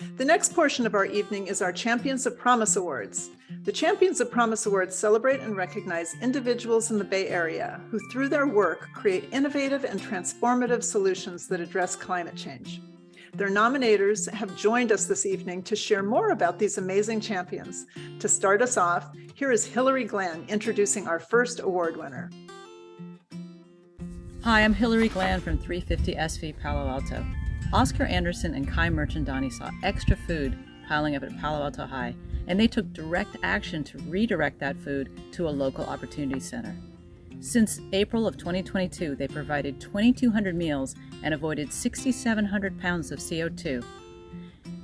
The next portion of our evening is our Champions of Promise Awards. The Champions of Promise Awards celebrate and recognize individuals in the Bay Area who, through their work, create innovative and transformative solutions that address climate change. Their nominators have joined us this evening to share more about these amazing champions. To start us off, here is Hillary Glenn introducing our first award winner. Hi, I'm Hillary Glenn from 350 SV Palo Alto. Oscar Anderson and Kai Mirchandani saw extra food piling up at Palo Alto High, and they took direct action to redirect that food to a local opportunity center. Since April of 2022, they provided 2,200 meals and avoided 6,700 pounds of CO2.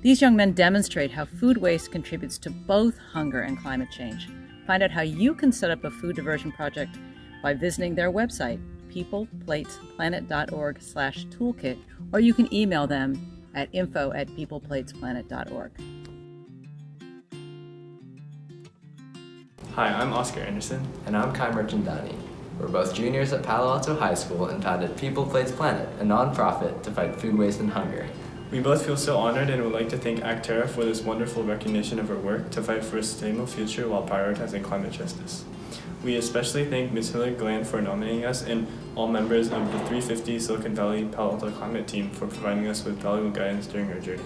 These young men demonstrate how food waste contributes to both hunger and climate change. Find out how you can set up a food diversion project by visiting their website, peopleplatesplanet.org/toolkit, or you can email them at info@peopleplatesplanet.org. Hi, I'm Oscar Anderson. And I'm Kai Mirchandani. We're both juniors at Palo Alto High School and founded People Plates Planet, a nonprofit to fight food waste and hunger. We both feel so honored and would like to thank Acterra for this wonderful recognition of our work to fight for a sustainable future while prioritizing climate justice. We especially thank Ms. Hillary Glenn for nominating us and all members of the 350 Silicon Valley Palo Alto Climate Team for providing us with valuable guidance during our journey.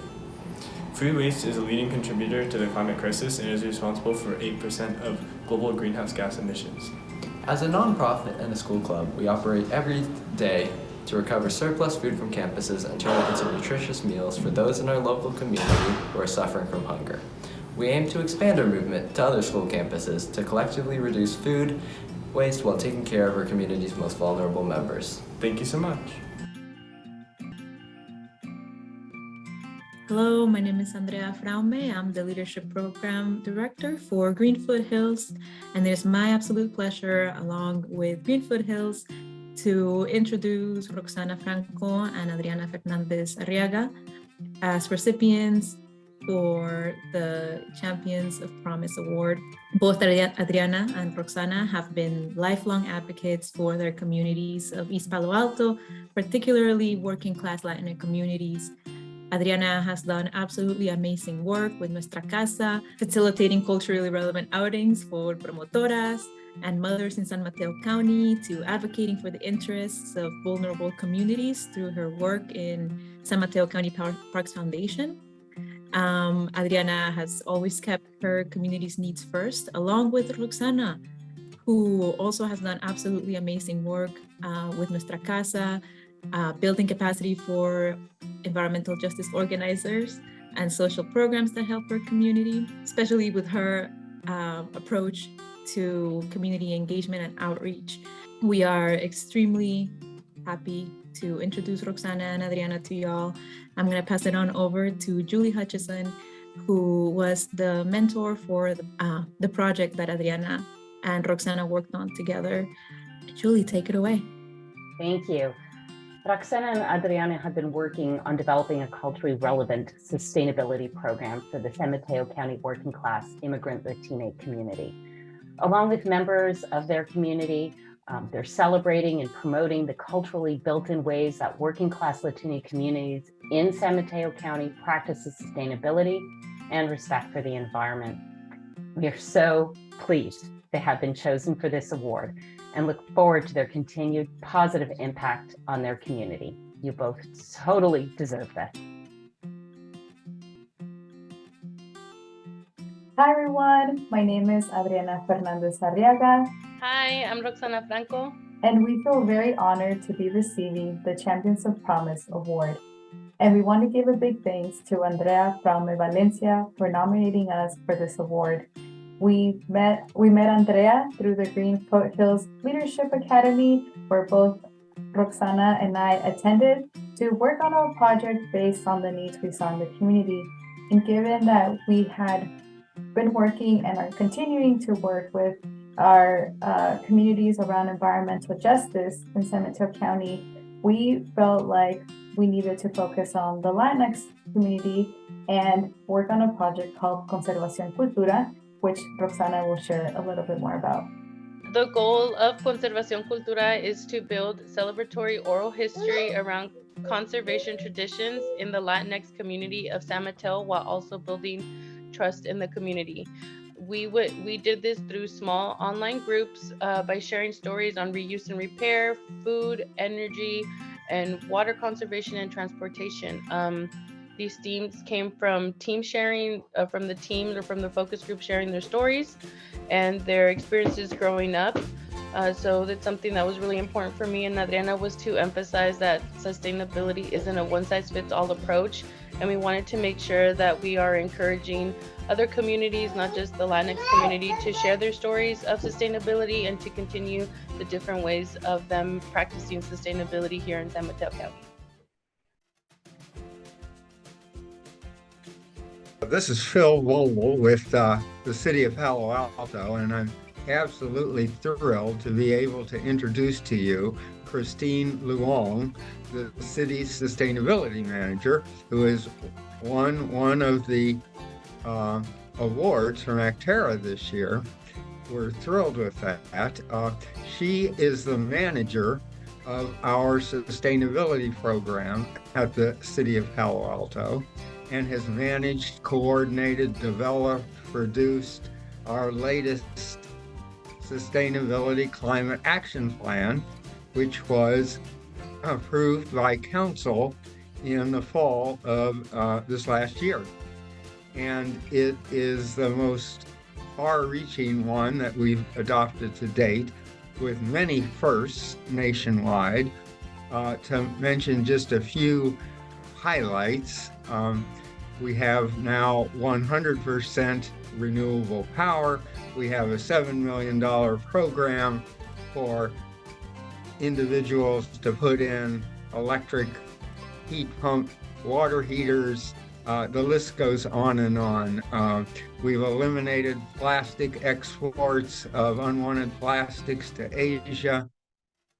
Food waste is a leading contributor to the climate crisis and is responsible for 8% of global greenhouse gas emissions. As a nonprofit and a school club, we operate every day to recover surplus food from campuses and turn it into nutritious meals for those in our local community who are suffering from hunger. We aim to expand our movement to other school campuses to collectively reduce food waste while taking care of our community's most vulnerable members. Thank you so much. Hello, my name is Andrea Fraume. I'm the Leadership Program Director for Green Foothills, and it is my absolute pleasure, along with Green Foothills, to introduce Roxana Franco and Adriana Fernandez Arriaga as recipients for the Champions of Promise Award. Both Adriana and Roxana have been lifelong advocates for their communities of East Palo Alto, particularly working class Latinx communities. Adriana has done absolutely amazing work with Nuestra Casa, facilitating culturally relevant outings for promotoras and mothers in San Mateo County, to advocating for the interests of vulnerable communities through her work in San Mateo County Parks Foundation. Adriana has always kept her community's needs first, along with Roxana, who also has done absolutely amazing work with Nuestra Casa, building capacity for environmental justice organizers and social programs that help her community, especially with her approach to community engagement and outreach. We are extremely happy to introduce Roxana and Adriana to y'all. I'm going to pass it on over to Julie Hutchison, who was the mentor for the project that Adriana and Roxana worked on together. Julie, take it away. Thank you. Roxana and Adriana have been working on developing a culturally relevant sustainability program for the San Mateo County working class immigrant Latinx community. Along with members of their community, they're celebrating and promoting the culturally built-in ways that working class Latinx communities in San Mateo County practice sustainability and respect for the environment. We are so pleased they have been chosen for this award and look forward to their continued positive impact on their community. You both totally deserve this. Hi everyone, my name is Adriana Fernandez Arriaga. Hi, I'm Roxana Franco. And we feel very honored to be receiving the Champions of Promise Award. And we want to give a big thanks to Andrea Fraume Valencia for nominating us for this award. We met Andrea through the Green Foothills Leadership Academy, where both Roxana and I attended to work on our project based on the needs we saw in the community. And given that we had been working and are continuing to work with our communities around environmental justice in San Mateo County, we felt like we needed to focus on the Latinx community and work on a project called Conservacion Cultura, which Roxana will share a little bit more about. The goal of Conservacion Cultura is to build celebratory oral history around conservation traditions in the Latinx community of San Mateo while also building trust in the community. We did this through small online groups by sharing stories on reuse and repair, food, energy, and water conservation and transportation. These themes came from team sharing, from the teams or from the focus group sharing their stories and their experiences growing up. So that's something that was really important for me and Adriana, was to emphasize that sustainability isn't a one-size-fits-all approach. And we wanted to make sure that we are encouraging other communities, not just the Latinx community, to share their stories of sustainability and to continue the different ways of them practicing sustainability here in San Mateo County. This is Phil Vogel with the City of Palo Alto, and I'm absolutely thrilled to be able to introduce to you Christine Luong, the city's sustainability manager, who has won one of the awards from Acterra this year. We're thrilled with that. She is the manager of our sustainability program at the City of Palo Alto, and has managed, coordinated, developed, produced our latest Sustainability Climate Action Plan, which was approved by Council in the fall of this last year. And it is the most far-reaching one that we've adopted to date, with many firsts nationwide. To mention just a few highlights, we have now 100% renewable power. We have a $7 million program for individuals to put in electric heat pump water heaters. The list goes on and on. We've eliminated plastic exports of unwanted plastics to Asia.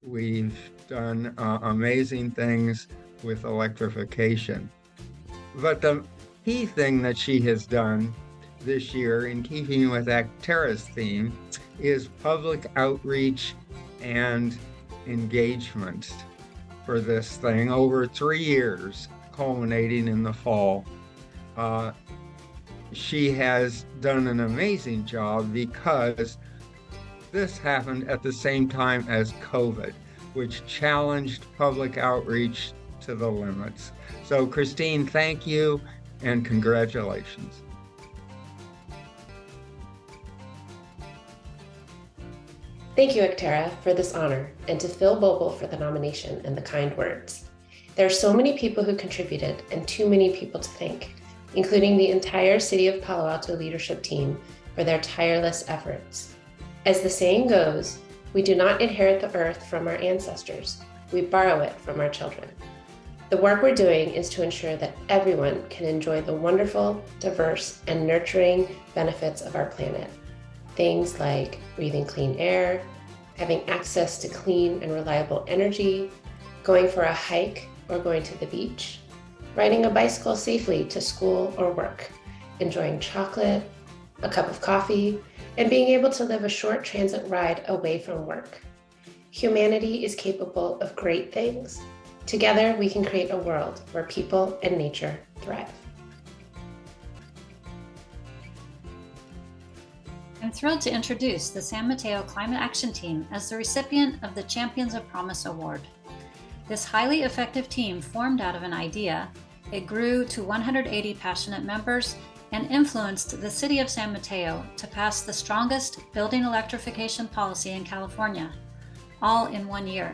We've done amazing things with electrification. But the key thing that she has done this year, in keeping with Acterra's theme, is public outreach and engagement for this thing over 3 years, culminating in the fall. She has done an amazing job because this happened at the same time as COVID, which challenged public outreach to the limits. So Christine, thank you and congratulations. Thank you, Acterra, for this honor, and to Phil Vogel for the nomination and the kind words. There are so many people who contributed and too many people to thank, including the entire City of Palo Alto leadership team for their tireless efforts. As the saying goes, we do not inherit the earth from our ancestors, we borrow it from our children. The work we're doing is to ensure that everyone can enjoy the wonderful, diverse, and nurturing benefits of our planet. Things like breathing clean air, having access to clean and reliable energy, going for a hike or going to the beach, riding a bicycle safely to school or work, enjoying chocolate, a cup of coffee, and being able to live a short transit ride away from work. Humanity is capable of great things. Together, we can create a world where people and nature thrive. I'm thrilled to introduce the San Mateo Climate Action Team as the recipient of the Champions of Promise Award. This highly effective team formed out of an idea. It grew to 180 passionate members and influenced the City of San Mateo to pass the strongest building electrification policy in California, all in 1 year.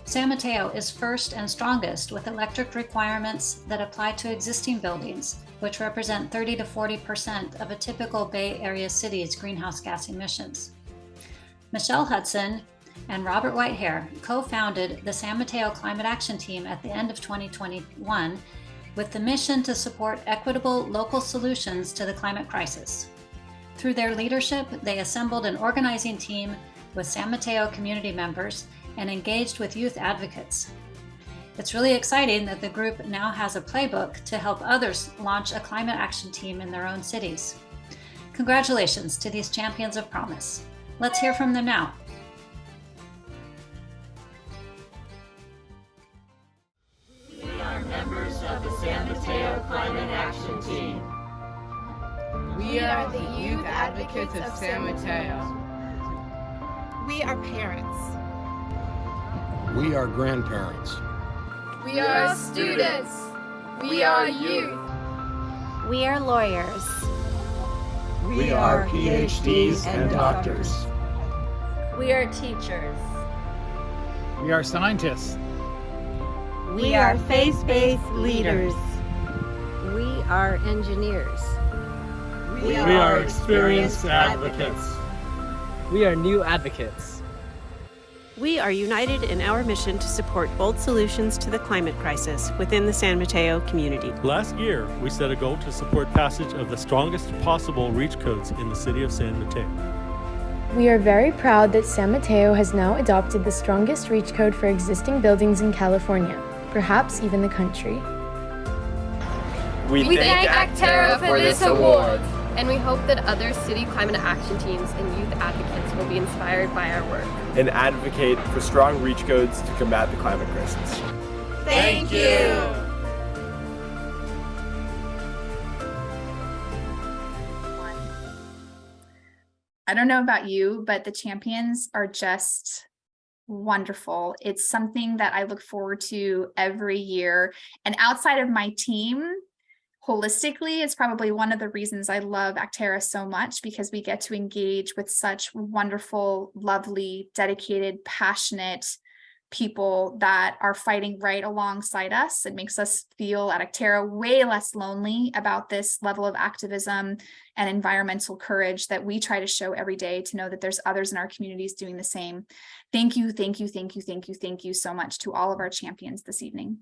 San Mateo is first and strongest with electric requirements that apply to existing buildings, which represent 30 to 40% of a typical Bay Area city's greenhouse gas emissions. Michelle Hudson and Robert Whitehair co-founded the San Mateo Climate Action Team at the end of 2021 with the mission to support equitable local solutions to the climate crisis. Through their leadership, they assembled an organizing team with San Mateo community members and engaged with youth advocates. It's really exciting that the group now has a playbook to help others launch a climate action team in their own cities. Congratulations to these champions of promise. Let's hear from them now. We are members of the San Mateo Climate Action Team. We are the youth advocates of San Mateo. We are parents. We are grandparents. We are students. We are youth. We are lawyers. We are PhDs and doctors. We are teachers. We are scientists. We are faith-based leaders. We are engineers. We are experienced advocates. We are new advocates. We are united in our mission to support bold solutions to the climate crisis within the San Mateo community. Last year, we set a goal to support passage of the strongest possible reach codes in the city of San Mateo. We are very proud that San Mateo has now adopted the strongest reach code for existing buildings in California, perhaps even the country. We thank Acterra for this award, and we hope that other city climate action teams and youth advocates will be inspired by our work and advocate for strong reach codes to combat the climate crisis. Thank you. I don't know about you, but the champions are just wonderful. It's something that I look forward to every year. And outside of my team, holistically, it's probably one of the reasons I love Acterra so much, because we get to engage with such wonderful, lovely, dedicated, passionate people that are fighting right alongside us. It makes us feel at Acterra way less lonely about this level of activism and environmental courage that we try to show every day, to know that there's others in our communities doing the same. Thank you, thank you, thank you, thank you, thank you so much to all of our champions this evening.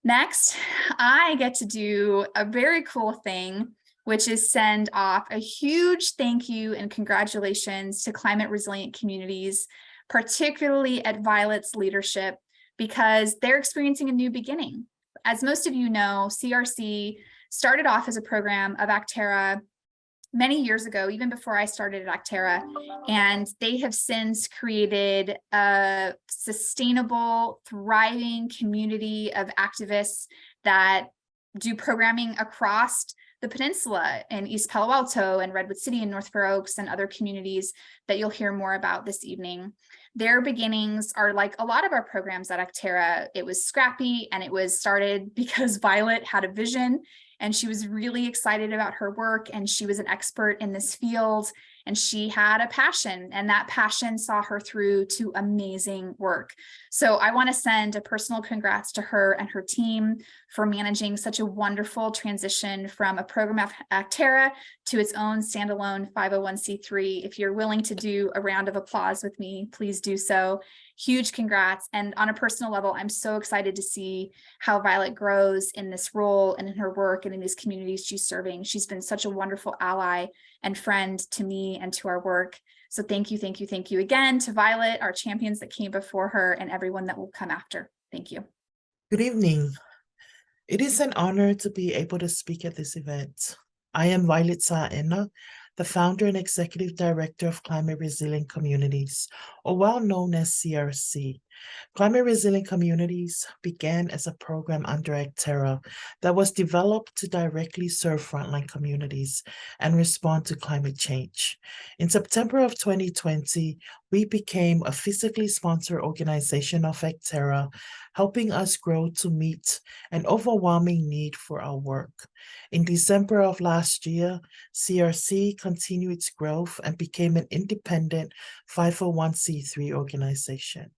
Next, I get to do a very cool thing, which is send off a huge thank you and congratulations to climate resilient communities, particularly at Violet's leadership, because they're experiencing a new beginning. As most of you know, CRC started off as a program of Acterra many years ago, even before I started at Acterra, and they have since created a sustainable, thriving community of activists that do programming across the peninsula in East Palo Alto and Redwood City and North Fair Oaks and other communities that you'll hear more about this evening. Their beginnings are like a lot of our programs at Acterra. It was scrappy, and it was started because Violet had a vision, and she was really excited about her work, and she was an expert in this field, and she had a passion, and that passion saw her through to amazing work. So I want to send a personal congrats to her and her team for managing such a wonderful transition from a program of Acterra to its own standalone 501c3. If you're willing to do a round of applause with me, please do so. Huge congrats. And on a personal level, I'm so excited to see how Violet grows in this role and in her work and in these communities she's serving. She's been such a wonderful ally and friend to me and to our work. So thank you, thank you, thank you again to Violet, our champions that came before her, and everyone that will come after. Thank you. Good evening. It is an honor to be able to speak at this event. I am Violet Saena, the founder and executive director of Climate Resilient Communities, or well known as CRC. Climate Resilient Communities began as a program under Acterra that was developed to directly serve frontline communities and respond to climate change. In September of 2020, we became a physically sponsored organization of Acterra, helping us grow to meet an overwhelming need for our work. In December of last year, CRC continued its growth and became an independent 501c3 organization.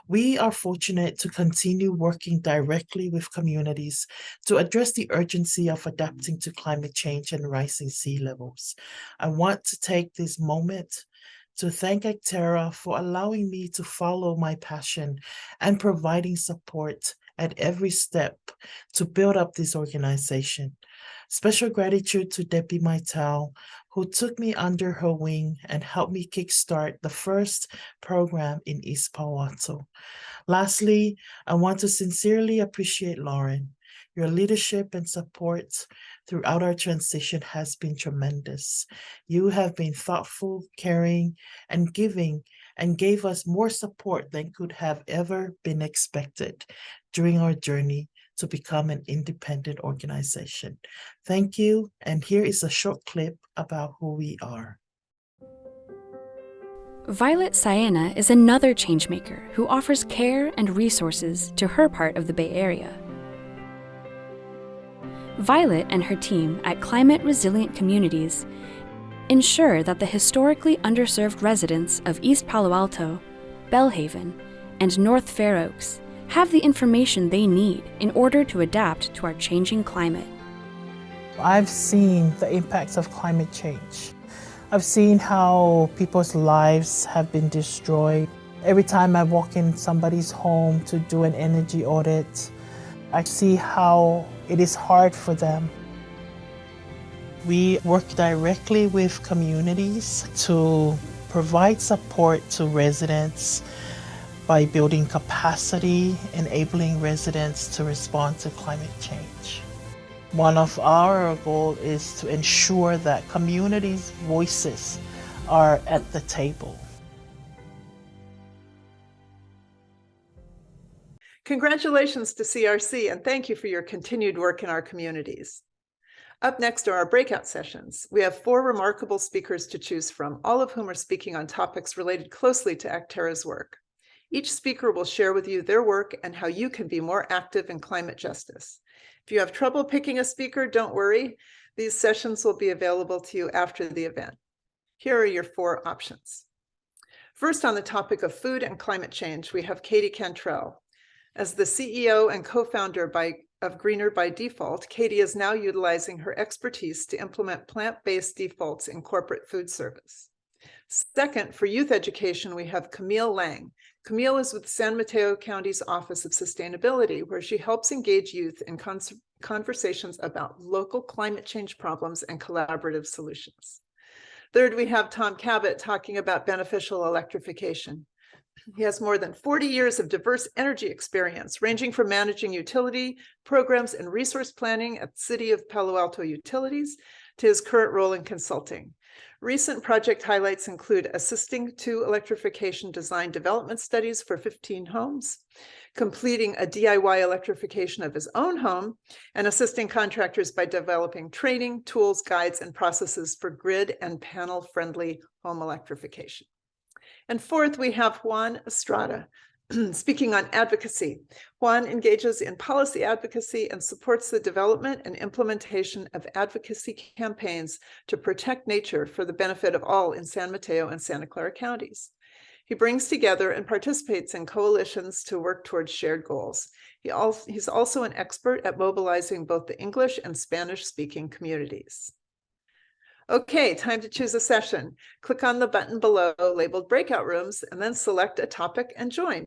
We are fortunate to continue working directly with communities to address the urgency of adapting to climate change and rising sea levels. I want to take this moment to thank Acterra for allowing me to follow my passion and providing support at every step to build up this organization. Special gratitude to Debbie Maitel, who took me under her wing and helped me kickstart the first program in East Palo Alto. Lastly, I want to sincerely appreciate Lauren. Your leadership and support throughout our transition has been tremendous. You have been thoughtful, caring, and giving, and gave us more support than could have ever been expected during our journey to become an independent organization. Thank you, and here is a short clip about who we are. Violet Saena is another changemaker who offers care and resources to her part of the Bay Area. Violet and her team at Climate Resilient Communities ensure that the historically underserved residents of East Palo Alto, Bellhaven, and North Fair Oaks have the information they need in order to adapt to our changing climate. I've seen the impacts of climate change. I've seen how people's lives have been destroyed. Every time I walk in somebody's home to do an energy audit, I see how it is hard for them. We work directly with communities to provide support to residents by building capacity, enabling residents to respond to climate change. One of our goals is to ensure that communities' voices are at the table. Congratulations to CRC, and thank you for your continued work in our communities. Up next are our breakout sessions. We have 4 remarkable speakers to choose from, all of whom are speaking on topics related closely to Acterra's work. Each speaker will share with you their work and how you can be more active in climate justice. If you have trouble picking a speaker, don't worry. These sessions will be available to you after the event. Here are your 4 options. First, on the topic of food and climate change, we have Katie Cantrell. As the CEO and co-founder of Greener by Default, Katie is now utilizing her expertise to implement plant-based defaults in corporate food service. Second, for youth education, we have Camille Lang. Camille is with San Mateo County's Office of Sustainability, where she helps engage youth in conversations about local climate change problems and collaborative solutions. Third, we have Tom Cabot talking about beneficial electrification. He has more than 40 years of diverse energy experience, ranging from managing utility programs and resource planning at the City of Palo Alto Utilities to his current role in consulting. Recent project highlights include assisting 2 electrification design development studies for 15 homes, completing a DIY electrification of his own home, and assisting contractors by developing training, tools, guides, and processes for grid and panel-friendly home electrification. And fourth, we have Juan Estrada, speaking on advocacy. Juan engages in policy advocacy and supports the development and implementation of advocacy campaigns to protect nature for the benefit of all in San Mateo and Santa Clara counties. He brings together and participates in coalitions to work towards shared goals. He's also an expert at mobilizing both the English and Spanish-speaking communities. Okay, time to choose a session. Click on the button below labeled Breakout Rooms and then select a topic and join.